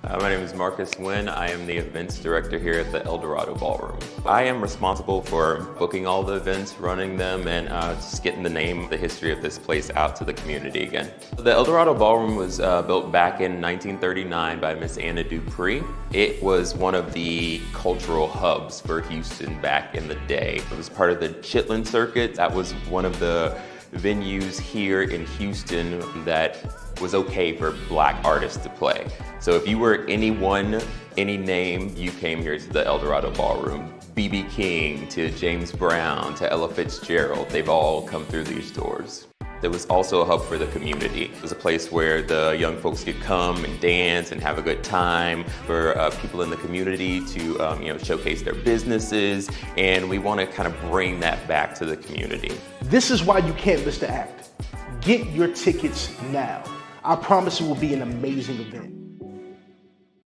My name is Marcus Nguyen. I am the events director here at the Eldorado Ballroom. I am responsible for booking all the events, running them, and just getting the name, the history of this place out to the community again. The Eldorado Ballroom was built back in 1939 by Miss Anna Dupree. It was one of the cultural hubs for Houston back in the day. It was part of the Chitlin Circuit. That was one of the venues here in Houston that was okay for Black artists to play. So if you were anyone, any name, you came here to the Eldorado Ballroom. B.B. King to James Brown to Ella Fitzgerald, they've all come through these doors. There was also a hub for the community. It was a place where the young folks could come and dance and have a good time, for people in the community to showcase their businesses, and we want to kind of bring that back to the community. This is why you can't miss the act. Get your tickets now. I promise it will be an amazing event.